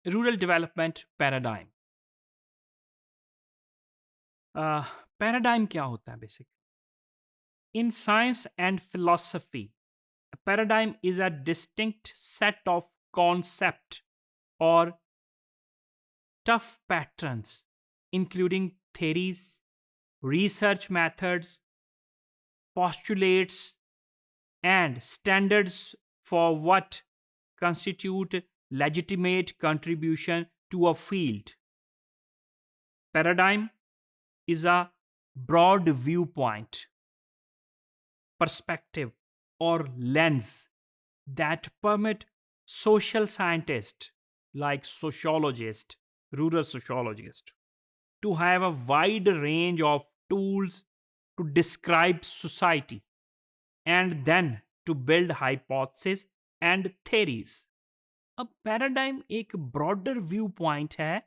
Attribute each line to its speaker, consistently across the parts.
Speaker 1: Rural development paradigm. Paradigm क्या होता है basic? In science and philosophy, paradigm is a distinct set of concept or tough patterns, including theories, research methods, postulates, and standards for what constitute legitimate contribution to a field. Paradigm is a broad viewpoint, perspective, or lens that permit social scientists like sociologists, rural sociologists, to have a wide range of tools to describe society and then to build hypotheses and theories. अब paradigm एक broader view point है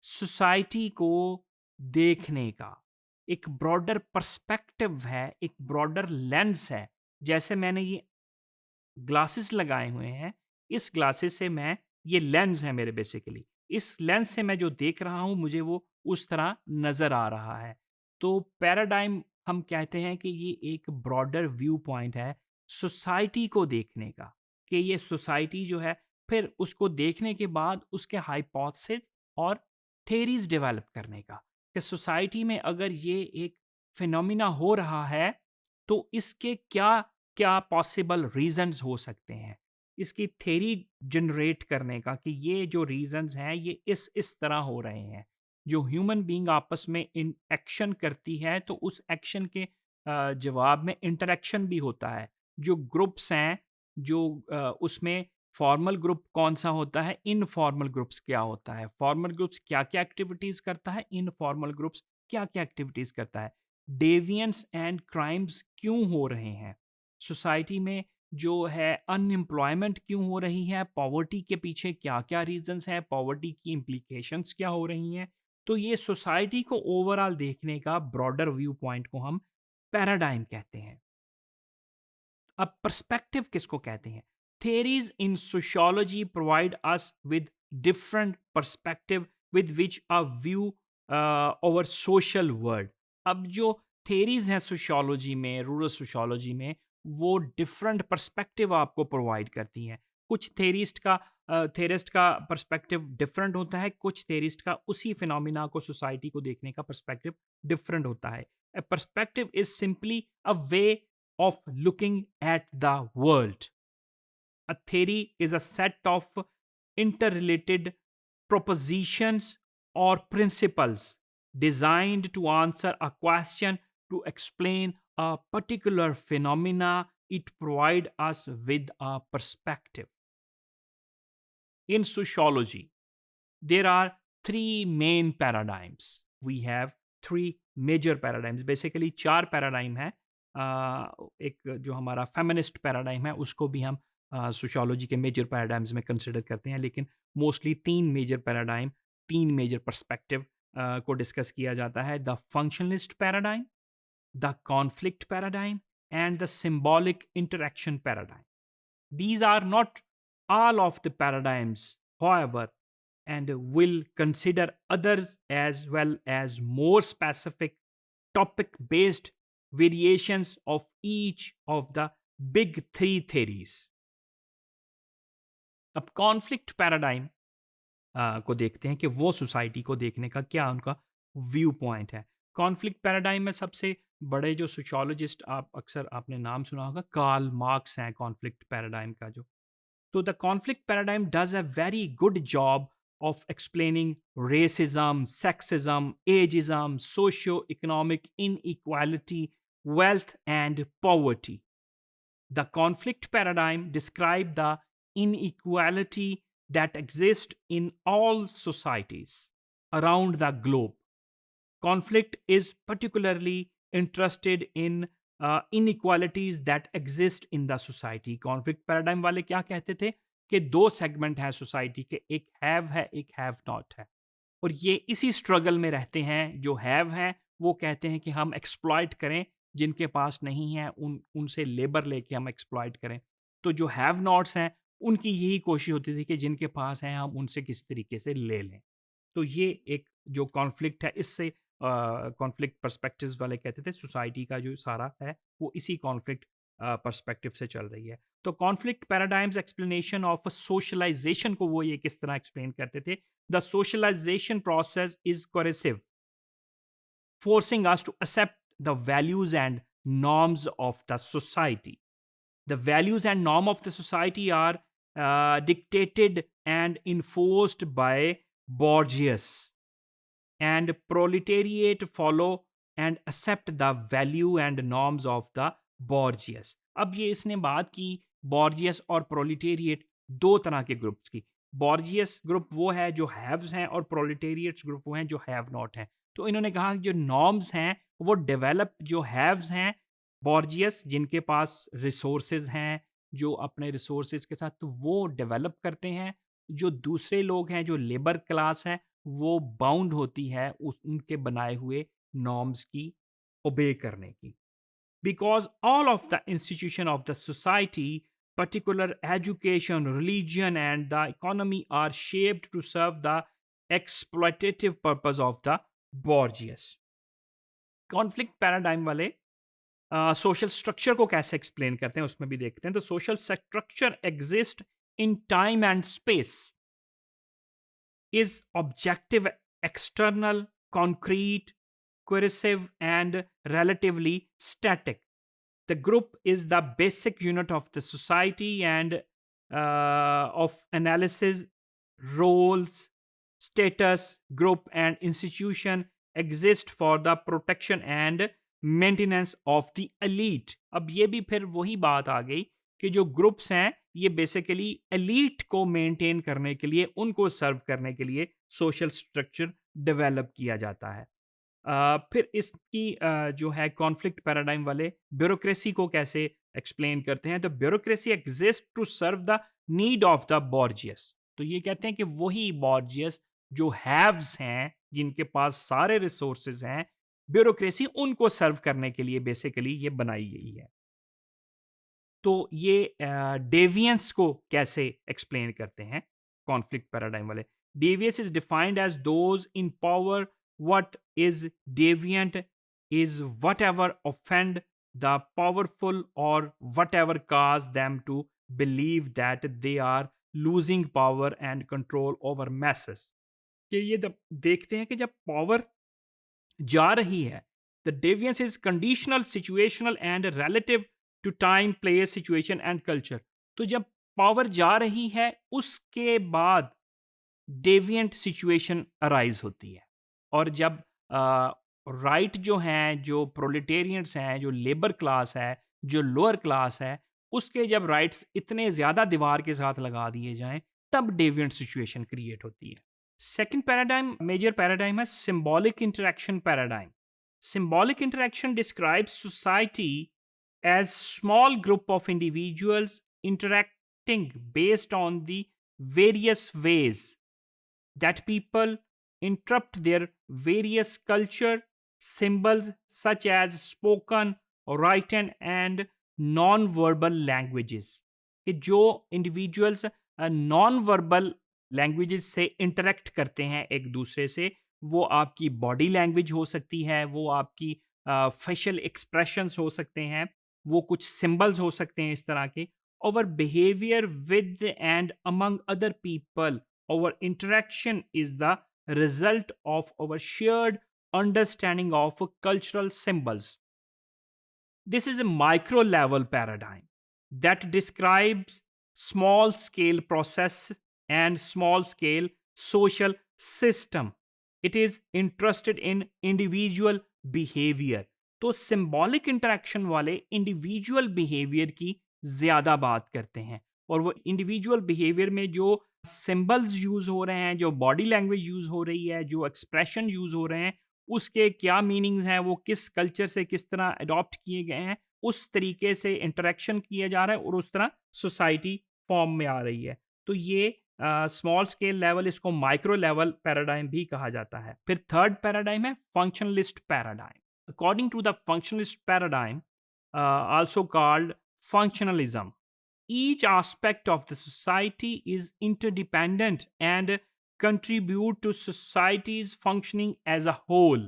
Speaker 1: society को देखने का, एक broader perspective है, एक broader lens है। जैसे मैंने ये ग्लासेस लगाए हुए हैं, इस ग्लासेस से मैं, ये लेंस है मेरे बेसिकली, इस लेंस से मैं जो देख रहा हूँ मुझे वो उस तरह नज़र आ रहा है। तो पैराडाइम हम कहते हैं कि ये एक ब्रॉडर व्यू पॉइंट है सोसाइटी को देखने का, कि ये सोसाइटी जो है, फिर उसको देखने के बाद उसके हाइपोथेसिस और थ्योरीज डेवलप करने का, कि सोसाइटी में अगर ये एक फिनोमिना हो रहा है तो इसके क्या क्या पॉसिबल रीजंस हो सकते हैं, इसकी थ्योरी जनरेट करने का, कि ये जो रीजंस हैं ये इस तरह हो रहे हैं। जो ह्यूमन बीइंग आपस में इन एक्शन करती है तो उस एक्शन के जवाब में इंटरेक्शन भी होता है। जो ग्रुप्स हैं, जो उसमें फॉर्मल ग्रुप कौन सा होता है, इनफॉर्मल ग्रुप्स क्या होता है, फॉर्मल ग्रुप्स क्या क्या एक्टिविटीज़ करता है, इनफॉर्मल ग्रुप्स क्या क्या एक्टिविटीज़ करता है, डेवियंस एंड क्राइम्स क्यों हो रहे हैं सोसाइटी में, जो है अनएम्प्लॉयमेंट क्यों हो रही है, पॉवर्टी के पीछे क्या-क्या रीज़न्स हैं, पॉवर्टी की इम्प्लीकेशंस क्या हो रही हैं। तो ये सोसाइटी को ओवरऑल देखने का ब्रॉडर व्यू पॉइंट को हम पैराडाइम कहते हैं। अब पर्सपेक्टिव किसको कहते हैं? Theories in sociology provide us with different perspective with which a view over social world. अब जो थियरीज हैं सोशियोलॉजी में, रूरल सोशियोलॉजी में, वो डिफरेंट पर्सपेक्टिव आपको प्रोवाइड करती हैं। कुछ थेरिस्ट का पर्सपेक्टिव डिफरेंट होता है, कुछ थेरिस्ट का उसी फिनोमिना को, सोसाइटी को देखने का पर्सपेक्टिव डिफरेंट होता है। A perspective is simply a way of looking at the world. A theory is a set of interrelated propositions or principles designed to answer a question, to explain a particular phenomena. It provides us with a perspective. In sociology, there are three main paradigms. We have three major paradigms. Basically, चार paradigm है। एक जो हमारा feminist paradigm है उसको भी हम sociology के मेजर पैराडाइम्स में कंसिडर करते हैं, लेकिन मोस्टली तीन मेजर पैराडाइम, तीन मेजर पर्सपेक्टिव को डिस्कस किया जाता है: the functionalist paradigm, the conflict paradigm, and the symbolic interaction paradigm. These are not all of the paradigms, however, and will consider others as well as more specific topic based variations of each of the big three theories. अब conflict paradigm को देखते हैं कि वो society को देखने का क्या उनका व्यू पॉइंट है। कॉन्फ्लिक्ट पैराडाइम में सबसे बड़े जो सोशियोलॉजिस्ट, आप अक्सर आपने नाम सुना होगा, कार्ल मार्क्स हैं कॉन्फ्लिक्ट पैराडाइम का जो। तो the conflict paradigm does a very good job of explaining racism, sexism, ageism, socio-economic inequality, wealth, and poverty. The conflict paradigm describes the inequality that exists in all societies around the globe. Conflict is particularly interested in inequalities that exist in the society. Conflict paradigm वाले क्या कहते थे कि दो segment हैं society के, एक have है, एक हैव नॉट है, और ये इसी स्ट्रगल में रहते हैं। जो हैव हैं वो कहते हैं कि हम एक्सप्लॉइट करें, जिनके पास नहीं है उनसे लेबर लेके हम एक्सप्लॉइट करें। तो जो हैव नॉट्स हैं उनकी यही कोशिश होती थी कि जिनके पास है हम उनसे किस तरीके से ले लें। तो ये एक जो कॉन्फ्लिक्ट है इससे कॉन्फ्लिक्ट पर्सपेक्टिव्स वाले कहते थे सोसाइटी का जो सारा है वो इसी कॉन्फ्लिक्ट पर्सपेक्टिव से चल रही है। तो conflict paradigms explanation of socialisation को वो ये किस तरह एक्सप्लेन करते थे। The socialisation process is coercive, forcing us to accept the values and norms of the society. The values and norm of the society are dictated and enforced by bourgeois, and proletariat follow and accept the value and norms of the bourgeois. अब ये इसने बात की bourgeois और proletariat दो तरह के groups की। bourgeois ग्रुप वो है जो हैव्स हैं और proletariat ग्रुप वो हैं जो हैव नॉट हैं। तो इन्होंने कहा कि जो नॉर्म्स हैं वो डेवलप जो हैव्स हैं bourgeois जिनके पास रिसोर्सेज हैं, जो अपने रिसोर्सेज के साथ तो वो डेवलप करते हैं। जो दूसरे लोग हैं जो लेबर क्लास हैं वो बाउंड होती है उनके बनाए हुए नॉर्म्स की ओबे करने की। Because all of the institution of the society, particular education, religion, and the economy are shaped to serve the exploitative purpose of the bourgeois. Conflict paradigm वाले सोशल स्ट्रक्चर को कैसे एक्सप्लेन करते हैं उसमें भी देखते हैं। तो social structure exist in time and space, is objective, external, concrete, coercive, and relatively static. The group is the basic unit of the society and of analysis, roles, status, group, and institution exist for the protection and maintenance of the elite. अब ये भी फिर वही बात आ गई कि जो groups हैं ये बेसिकली एलीट को मेंटेन करने के लिए, उनको सर्व करने के लिए सोशल स्ट्रक्चर डेवलप किया जाता है। फिर इसकी जो है कॉन्फ्लिक्ट पैराडाइम वाले ब्यूरोक्रेसी को कैसे एक्सप्लेन करते हैं। तो bureaucracy exist to serve the need of the bourgeois. तो ये कहते हैं कि वही बॉर्जियस जो हैव्स हैं, जिनके पास सारे रिसोर्सेज हैं, ब्यूरोक्रेसी उनको सर्व करने के लिए बेसिकली ये बनाई गई है। तो ये डेवियंस को कैसे एक्सप्लेन करते हैं कॉन्फ्लिक्ट पैराडाइम वाले। Deviance is defined as those in power, what is deviant is whatever offend the powerful और whatever cause them to believe that they are losing power and control over masses. कि ये देखते हैं कि जब power जा रही है, the deviance is conditional, situational and relative to time, place, situation and culture. तो जब पावर जा रही है उसके बाद डेविएंट सिचुएशन अराइज होती है। और जब राइट जो हैं, जो प्रोलेटेरियंस हैं, जो लेबर क्लास है, जो लोअर क्लास है, उसके जब राइट्स इतने ज्यादा दीवार के साथ लगा दिए जाएं तब डेविएंट सिचुएशन क्रिएट होती है। सेकंड पैराडाइम, मेजर पैराडाइम है symbolic interaction paradigm. Symbolic interaction describes society as small group of individuals interacting based on the various ways that people interrupt their various culture, symbols such as spoken, written and non-verbal languages। कि जो individuals non verbal languages से interact करते हैं एक दूसरे से, वो आपकी बॉडी लैंग्वेज हो सकती है, वो आपकी फेशियल एक्सप्रेशंस हो सकते हैं, वो कुछ सिंबल्स हो सकते हैं इस तरह के। Over behaviour with and among other people, over interaction is the result of our shared understanding of cultural symbols. This is a micro level paradigm that describes small scale process and small scale social system. It is interested in individual behavior. तो symbolic interaction वाले individual behaviour की ज्यादा बात करते हैं, और वो individual behaviour में जो सिंबल्स यूज हो रहे हैं, जो बॉडी लैंग्वेज यूज हो रही है, जो एक्सप्रेशन यूज हो रहे हैं, उसके क्या मीनिंग्स हैं, वो किस कल्चर से किस तरह अडॉप्ट किए गए हैं, उस तरीके से इंटरेक्शन किया जा रहा है और उस तरह सोसाइटी फॉर्म में आ रही है। तो ये स्मॉल स्केल लेवल, इसको माइक्रो लेवल पैराडाइम भी कहा जाता है। फिर थर्ड पैराडाइम है functionalist paradigm. According to the functionalist paradigm, also called functionalism, each aspect of the society is interdependent and contribute to society's functioning as a whole.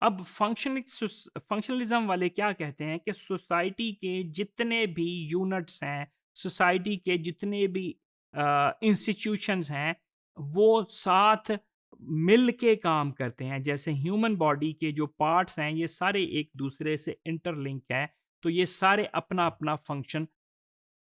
Speaker 1: अब functionalism वाले क्या कहते हैं कि सोसाइटी के जितने भी यूनिट्स हैं, सोसाइटी के जितने भी इंस्टीट्यूशंस हैं, वो साथ मिल के काम करते हैं। जैसे ह्यूमन बॉडी के जो पार्ट्स हैं, ये सारे एक दूसरे से इंटरलिंक हैं, तो ये सारे अपना अपना फंक्शन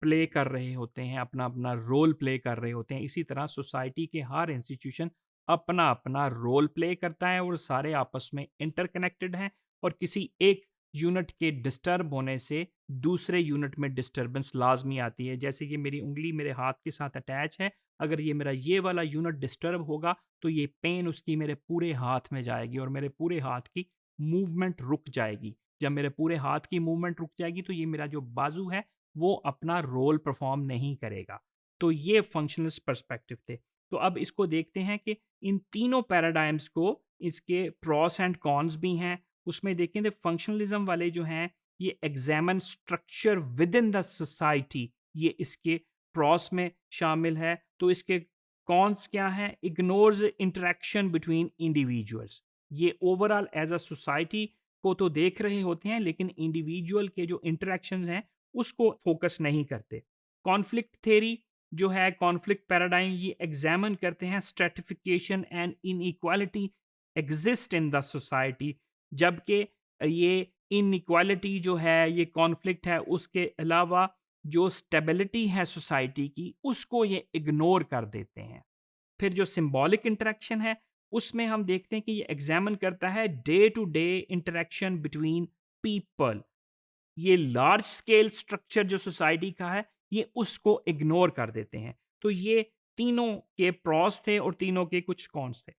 Speaker 1: प्ले कर रहे होते हैं, अपना-अपना रोल प्ले कर रहे होते हैं। इसी तरह सोसाइटी के हर इंस्टीट्यूशन अपना-अपना रोल प्ले करता है और सारे आपस में इंटरकनेक्टेड हैं और किसी एक यूनिट के डिस्टर्ब होने से दूसरे यूनिट में डिस्टर्बेंस लाज़मी आती है। जैसे कि मेरी उँगली मेरे हाथ के साथ अटैच है, अगर ये मेरा ये वाला यूनिट डिस्टर्ब होगा, तो ये पेन उसकी मेरे पूरे हाथ में जाएगी और मेरे पूरे हाथ की मूवमेंट रुक जाएगी। जब मेरे पूरे हाथ की मूवमेंट रुक जाएगी, तो ये मेरा जो बाजू है, वो अपना रोल परफॉर्म नहीं करेगा। तो ये फंक्शनलिस्ट पर्सपेक्टिव थे। तो अब इसको देखते हैं कि इन तीनों पैराडाइम्स को इसके प्रॉस एंड कॉन्स भी हैं। उसमें देखें तो फंक्शनलिज्म वाले जो हैं ये examine structure with in the society, ये इसके प्रॉस में शामिल है। तो इसके कॉन्स क्या हैं? Ignores interaction between individuals. ये ओवरऑल एज अ सोसाइटी को तो देख रहे होते हैं, लेकिन इंडिविजुअल के जो इंटरेक्शंस हैं उसको फोकस नहीं करते। कॉन्फ्लिक्ट थ्योरी जो है, कॉन्फ्लिक्ट पैराडाइम, ये एग्जामिन करते हैं stratification and inequality exist in the society, जबकि ये इनइक्वालिटी जो है, ये कॉन्फ्लिक्ट है, उसके अलावा जो स्टेबिलिटी है सोसाइटी की, उसको ये इग्नोर कर देते हैं। फिर जो सिंबॉलिक इंटरेक्शन है, उसमें हम देखते हैं कि ये एग्जामिन करता है day to day interaction between people. ये लार्ज स्केल स्ट्रक्चर जो सोसाइटी का है, ये उसको इग्नोर कर देते हैं। तो ये तीनों के प्रॉस थे और तीनों के कुछ कॉन्स थे।